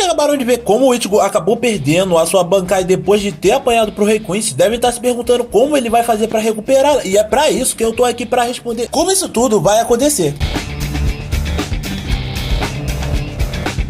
que acabaram de ver como o Ichigo acabou perdendo a sua Bankai depois de ter apanhado pro Rei Quincy, devem estar se perguntando como ele vai fazer pra recuperá-la. E é pra isso que eu tô aqui pra responder como isso tudo vai acontecer.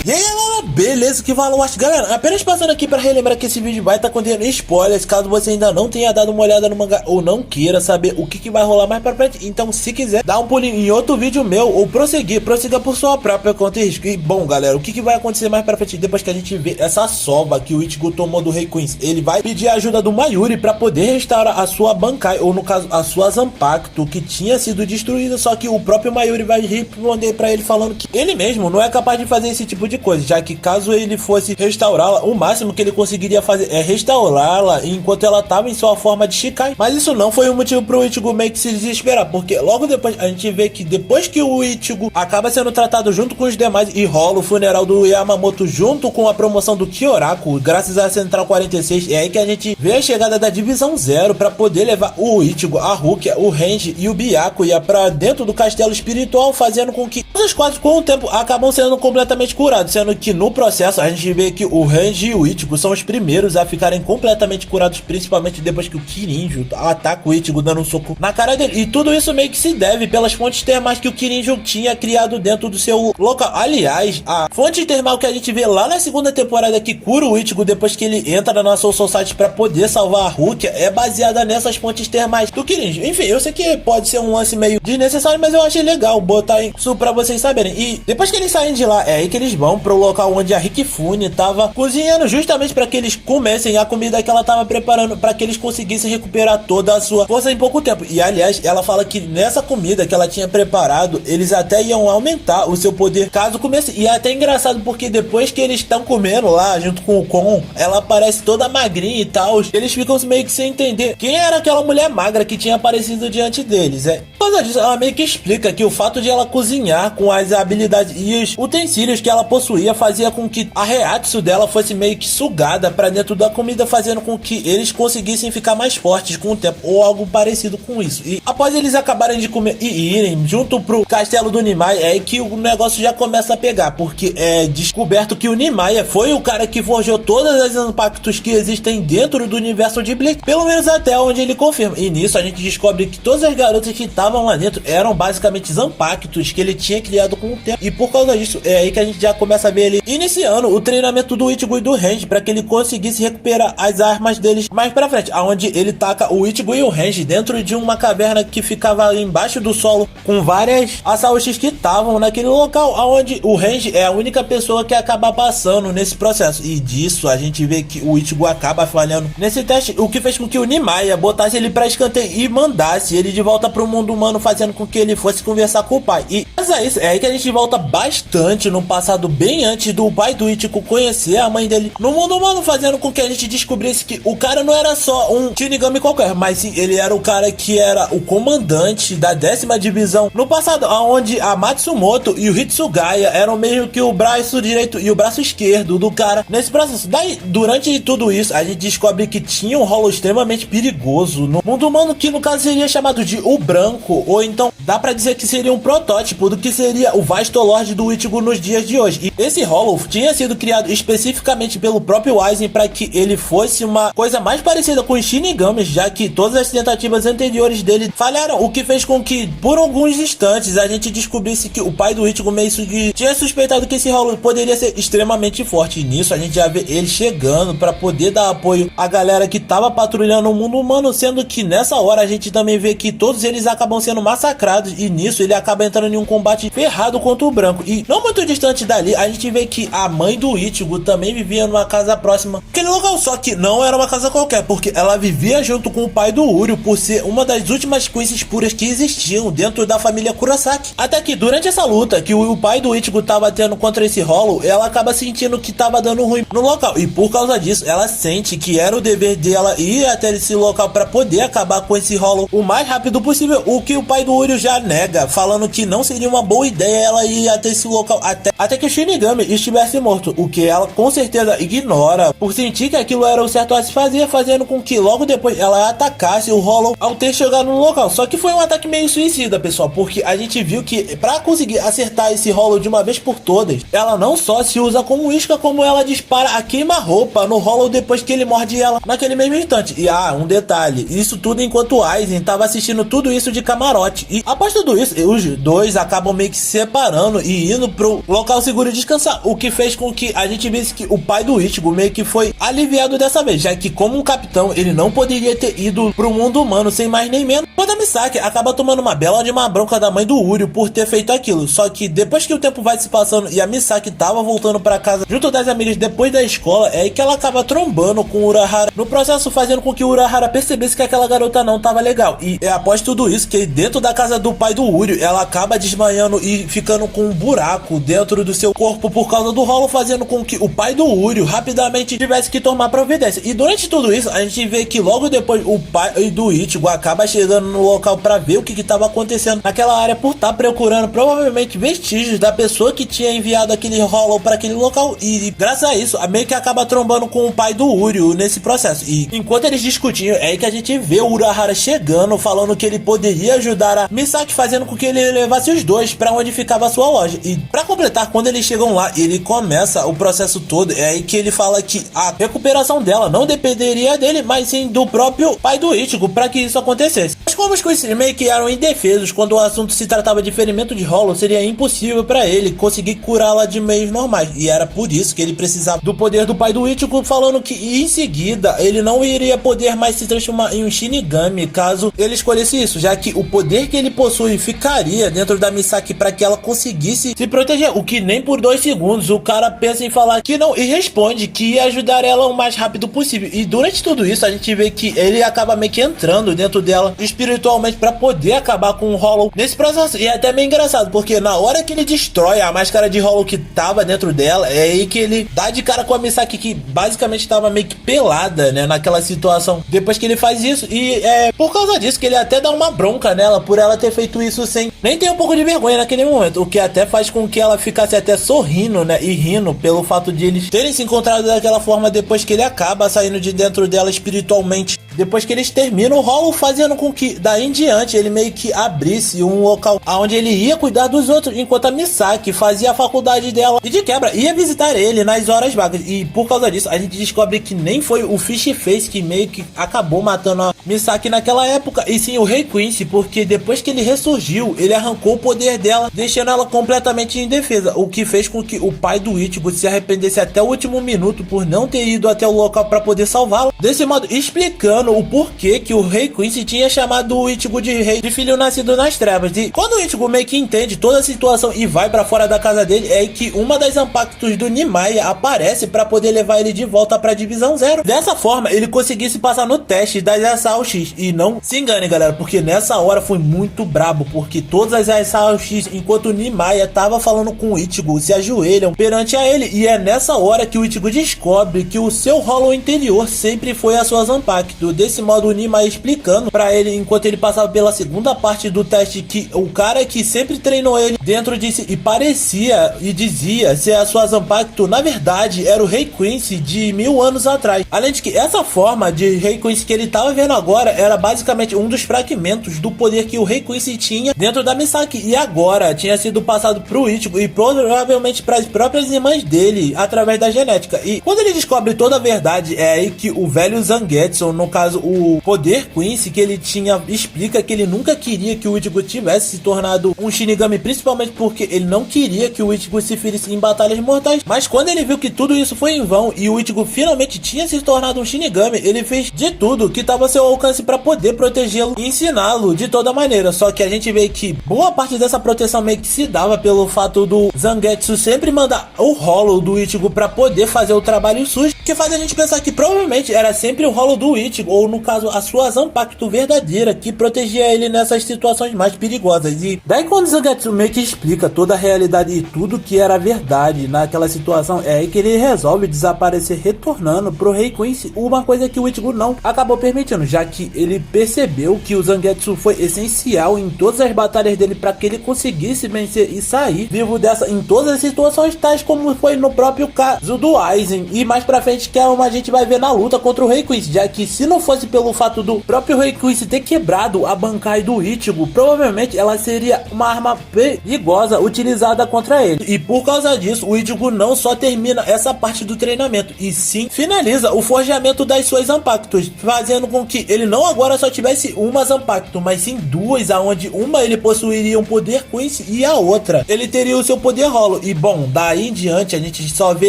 E aí galera, beleza, que valor acho. Galera, apenas passando aqui pra relembrar que esse vídeo vai estar contendo spoilers, caso você ainda não tenha dado uma olhada no mangá ou não queira saber o que vai rolar mais pra frente. Então se quiser, dá um pulinho em outro vídeo meu ou prossiga por sua própria conta e risco. E bom galera, o que vai acontecer mais pra frente depois que a gente vê essa sova que o Ichigo tomou do Rei Quincy? Ele vai pedir a ajuda do Mayuri pra poder restaurar a sua Bankai, ou no caso a sua Zanpakuto, que tinha sido destruída. Só que o próprio Mayuri vai responder pra ele falando que ele mesmo não é capaz de fazer esse tipo de coisa, já que caso ele fosse restaurá-la, o máximo que ele conseguiria fazer é restaurá-la enquanto ela estava em sua forma de Shikai. Mas isso não foi o motivo pro Ichigo meio que se desesperar, porque logo depois a gente vê que depois que o Ichigo acaba sendo tratado junto com os demais e rola o funeral do Yamamoto junto com a promoção do Kyoraku, graças à Central 46, é aí que a gente vê a chegada da Divisão Zero para poder levar o Ichigo, a Rukia, o Renji e o Byakuya para dentro do castelo espiritual, fazendo com que os quatro com o tempo acabam sendo completamente curados, sendo que no processo a gente vê que o Renji e o Ichigo são os primeiros a ficarem completamente curados, principalmente depois que o Kirinjo ataca o Ichigo dando um soco na cara dele. E tudo isso meio que se deve pelas fontes termais que o Kirinjo tinha criado dentro do seu local. Aliás, a fonte termal que a gente vê lá na segunda temporada que cura o Ichigo depois que ele entra na Soul Society para poder salvar a Rukia é baseada nessas fontes termais do Kirinjo. Enfim, eu sei que pode ser um lance meio desnecessário, mas eu achei legal botar isso pra vocês saberem. E depois que eles saem de lá, é aí que eles vão pro local onde a Rikifune tava cozinhando, justamente para que eles comessem a comida que ela tava preparando, para que eles conseguissem recuperar toda a sua força em pouco tempo. E aliás, ela fala que nessa comida que ela tinha preparado, eles até iam aumentar o seu poder caso comesse. E é até engraçado porque depois que eles estão comendo lá junto com o Kon, ela aparece toda magrinha e tal, eles ficam meio que sem entender quem era aquela mulher magra que tinha aparecido diante deles. Por causa disso, ela meio que explica que o fato de ela cozinhar com as habilidades e os utensílios que ela possuía fazia com que a Reatsu dela fosse meio que sugada pra dentro da comida, fazendo com que eles conseguissem ficar mais fortes com o tempo, ou algo parecido com isso. E após eles acabarem de comer e irem junto pro castelo do Nimai, é aí que o negócio já começa a pegar, porque é descoberto que o Nimai foi o cara que forjou todas as Zanpakutos que existem dentro do universo de Bleach, pelo menos até onde ele confirma. E nisso a gente descobre que todas as garotas que estavam lá dentro eram basicamente Zanpakutos que ele tinha criado com o tempo, e por causa disso é aí que a gente já começa a ver ele iniciando o treinamento do Ichigo e do Renji para que ele conseguisse recuperar as armas deles mais pra frente, aonde ele taca o Ichigo e o Renji dentro de uma caverna que ficava embaixo do solo, com várias Asaushis que estavam naquele local, aonde o Renji é a única pessoa que acaba passando nesse processo. E disso a gente vê que o Ichigo acaba falhando nesse teste, o que fez com que o Nimai botasse ele pra escanteio e mandasse ele de volta pro mundo humano, fazendo com que ele fosse conversar com o pai. E mas é isso, é aí que a gente volta bastante no passado, bem antes do pai do Ichigo conhecer a mãe dele no mundo humano, fazendo com que a gente descobrisse que o cara não era só um Shinigami qualquer, mas sim, ele era o cara que era o comandante da 10ª divisão no passado, onde a Matsumoto e o Hitsugaya eram meio que o braço direito e o braço esquerdo do cara nesse processo. Daí, durante tudo isso, a gente descobre que tinha um rolo extremamente perigoso no mundo humano, que no caso seria chamado de o Branco, ou então dá pra dizer que seria um protótipo do que seria o Vasto Lorde do Ichigo nos dias de hoje. E esse Hollow tinha sido criado especificamente pelo próprio Aizen para que ele fosse uma coisa mais parecida com os Shinigamis, já que todas as tentativas anteriores dele falharam, o que fez com que por alguns instantes a gente descobrisse que o pai do Ichigo meio que tinha suspeitado que esse Hollow poderia ser extremamente forte. E nisso a gente já vê ele chegando para poder dar apoio à galera que tava patrulhando o mundo humano, sendo que nessa hora a gente também vê que todos eles acabam sendo massacrados, e nisso ele acaba entrando em um combate ferrado contra o Branco. E não muito distante dali a gente vê que a mãe do Ichigo também vivia numa casa próxima aquele local, só que não era uma casa qualquer, porque ela vivia junto com o pai do Uryu, por ser uma das últimas coisas puras que existiam dentro da família Kurosaki. Até que durante essa luta que o pai do Ichigo tava tendo contra esse Hollow, ela acaba sentindo que tava dando ruim no local, e por causa disso ela sente que era o dever dela ir até esse local para poder acabar com esse Hollow o mais rápido possível, o que o pai do Uryu já nega, falando que não seria uma boa ideia ela ir até esse local até que o Shinigami estivesse morto, o que ela com certeza ignora, por sentir que aquilo era o certo a se fazer, fazendo com que logo depois ela atacasse o Hollow ao ter chegado no local. Só que foi um ataque meio suicida, pessoal, porque a gente viu que pra conseguir acertar esse Hollow de uma vez por todas, ela não só se usa como isca, como ela dispara a queima-roupa no Hollow depois que ele morde ela naquele mesmo instante. E um detalhe, isso tudo enquanto o Aizen tava assistindo tudo isso de camarote. E após tudo isso, os dois acabam meio que se separando e indo pro local seguro descansar, o que fez com que a gente visse que o pai do Ichigo meio que foi aliviado dessa vez, já que como um capitão, ele não poderia ter ido pro mundo humano sem mais nem menos. Quando a Misaki acaba tomando uma bela de uma bronca da mãe do Uryu por ter feito aquilo, só que depois que o tempo vai se passando e a Misaki tava voltando pra casa junto das amigas depois da escola, é aí que ela acaba trombando com o Urahara, no processo fazendo com que o Urahara percebesse que aquela garota não tava legal. E é após tudo isso que dentro da casa do pai do Uryu, ela acaba desmaiando e ficando com um buraco dentro do seu corpo por causa do Hollow, fazendo com que o pai do Uryu rapidamente tivesse que tomar providência. E durante tudo isso, a gente vê que logo depois o pai do Ichigo acaba chegando no local para ver o que estava acontecendo naquela área, por estar procurando provavelmente vestígios da pessoa que tinha enviado aquele Hollow para aquele local. E graças a isso, a meio que acaba trombando com o pai do Uryu nesse processo. E enquanto eles discutiam, é aí que a gente vê o Urahara chegando, falando que ele poderia ajudar a Misaki, fazendo com que ele levasse os dois para onde ficava a sua loja. E para completar, quando eles chegam lá, ele começa o processo todo. É aí que ele fala que a recuperação dela não dependeria dele, mas sim do próprio pai do Ichigo para que isso acontecesse. Mas como os Quincy meio que eram indefesos quando o assunto se tratava de ferimento de Hollow, seria impossível para ele conseguir curá-la de meios normais. E era por isso que ele precisava do poder do pai do Ichigo, falando que em seguida ele não iria poder mais se transformar em um Shinigami caso ele escolhesse isso, já que o poder que ele possui ficaria dentro da Misaki para que ela conseguisse se proteger, o que nem por 2 segundos o cara pensa em falar que não, e responde que ia ajudar ela o mais rápido possível. E durante tudo isso a gente vê que ele acaba meio que entrando dentro dela espiritualmente para poder acabar com o Hollow nesse processo. E é até meio engraçado, porque na hora que ele destrói a máscara de Hollow que tava dentro dela, é aí que ele dá de cara com a Misaki, que basicamente tava meio que pelada, né, naquela situação. Depois que ele faz isso, e é por causa disso que ele até dá uma bronca nela por ela ter feito isso sem nem ter um pouco de vergonha naquele momento, o que até faz com que ela ficasse até sorrindo, né, e rindo pelo fato de eles terem se encontrado daquela forma depois que ele acaba saindo de dentro dela espiritualmente. Depois que eles terminam o Hollow, fazendo com que daí em diante ele meio que abrisse um local onde ele ia cuidar dos outros, enquanto a Misaki fazia a faculdade dela e de quebra ia visitar ele nas horas vagas. E por causa disso a gente descobre que nem foi o Fish Face que meio que acabou matando a Misaki naquela época, e sim o Rei Quincy, porque depois que ele ressurgiu, ele arrancou o poder dela, deixando ela completamente indefesa, o que fez com que o pai do Ichigo se arrependesse até o último minuto por não ter ido até o local para poder salvá-lo, desse modo explicando o porquê que o Rei Quincy tinha chamado o Ichigo de rei de filho nascido nas trevas. E quando o Ichigo meio que entende toda a situação e vai para fora da casa dele, é que uma das Zanpakutos do Nimaiya aparece para poder levar ele de volta para a divisão 0. Dessa forma ele conseguisse passar no teste das Asao X. E não se engane, galera, porque nessa hora foi muito brabo, porque todas as Asao X, enquanto o Nimaiya tava falando com o Ichigo, se ajoelham perante a ele, e é nessa hora que o Ichigo descobre que o seu Hollow interior sempre foi a sua Zanpakuto. Desse modo o Nimaiya explicando para ele, enquanto ele passava pela segunda parte do teste, que o cara que sempre treinou ele dentro de si e parecia e dizia ser a sua Zanpakuto, na verdade era o Rei Quincy de 1000 anos atrás. Além de que essa forma de Rei Quincy que ele tava vendo agora era basicamente um dos fragmentos do poder que o Rei Quincy tinha dentro da Misaki, e agora tinha sido passado pro Ichigo e provavelmente para as próprias irmãs dele através da genética. E quando ele descobre toda a verdade, é aí que o velho Zangetsu, no caso o poder Quincy que ele tinha, explica que ele nunca queria que o Ichigo tivesse se tornado um Shinigami, principalmente porque ele não queria que o Ichigo se ferisse em batalhas mortais. Mas quando ele viu que tudo isso foi em vão e o Ichigo finalmente tinha se tornado um Shinigami, ele fez de tudo que estava ao seu alcance para poder protegê-lo e ensiná-lo de toda maneira. Só que a gente vê que boa parte dessa proteção meio que se dava pelo fato do Zangetsu sempre mandar o Hollow do Ichigo para poder fazer o trabalho sujo, que faz a gente pensar que provavelmente era sempre o Hollow do Ichigo, ou no caso a sua Zanpakuto verdadeira, que protegia ele nessas situações mais perigosas. E daí quando o Zangetsu meio que explica toda a realidade e tudo que era verdade naquela situação, é aí que ele resolve desaparecer, retornando pro Rei Quincy, uma coisa que o Ichigo não acabou permitindo, já já que ele percebeu que o Zangetsu foi essencial em todas as batalhas dele para que ele conseguisse vencer e sair vivo dessa em todas as situações, tais como foi no próprio caso do Aizen, e mais pra frente que a gente vai ver na luta contra o Rei Quincy, já que se não fosse pelo fato do próprio Rei Quincy ter quebrado a Bankai do Ichigo, provavelmente ela seria uma arma perigosa utilizada contra ele. E por causa disso, o Ichigo não só termina essa parte do treinamento, e sim finaliza o forjamento das suas Zanpakutos, fazendo com que ele não agora só tivesse uma Zanpakuto, mas sim duas, aonde uma ele possuiria um poder Quincy e a outra ele teria o seu poder Hollow. E bom, daí em diante a gente só vê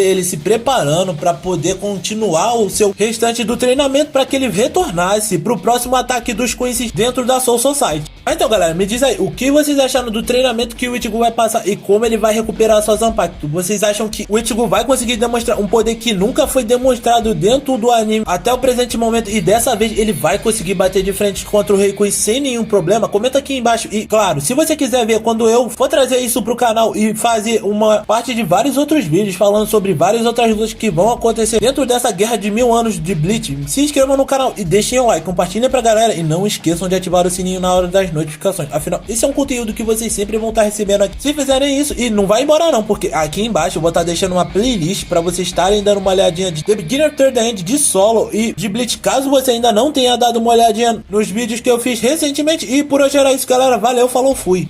ele se preparando para poder continuar o seu restante do treinamento para que ele retornasse pro próximo ataque dos Quincy dentro da Soul Society. Então galera, me diz aí, o que vocês acharam do treinamento que o Ichigo vai passar e como ele vai recuperar a sua Zanpakuto? Vocês acham que o Ichigo vai conseguir demonstrar um poder que nunca foi demonstrado dentro do anime até o presente momento, e dessa vez ele vai conseguir bater de frente contra o Rei Quincy sem nenhum problema? Comenta aqui embaixo. E claro, se você quiser ver quando eu for trazer isso pro canal e fazer uma parte de vários outros vídeos falando sobre várias outras lutas que vão acontecer dentro dessa guerra de 1000 anos de Bleach, se inscrevam no canal e deixem o like, compartilhem pra galera e não esqueçam de ativar o sininho na hora das notificações. Afinal, esse é um conteúdo que vocês sempre vão estar recebendo aqui. Se fizerem isso, e não vai embora não, porque aqui embaixo eu vou estar deixando uma playlist pra vocês estarem dando uma olhadinha de The Beginner Third End, de Solo e de Bleach, caso você ainda não tenha dado uma olhadinha nos vídeos que eu fiz recentemente. E por hoje era isso, galera. Valeu, falou, fui!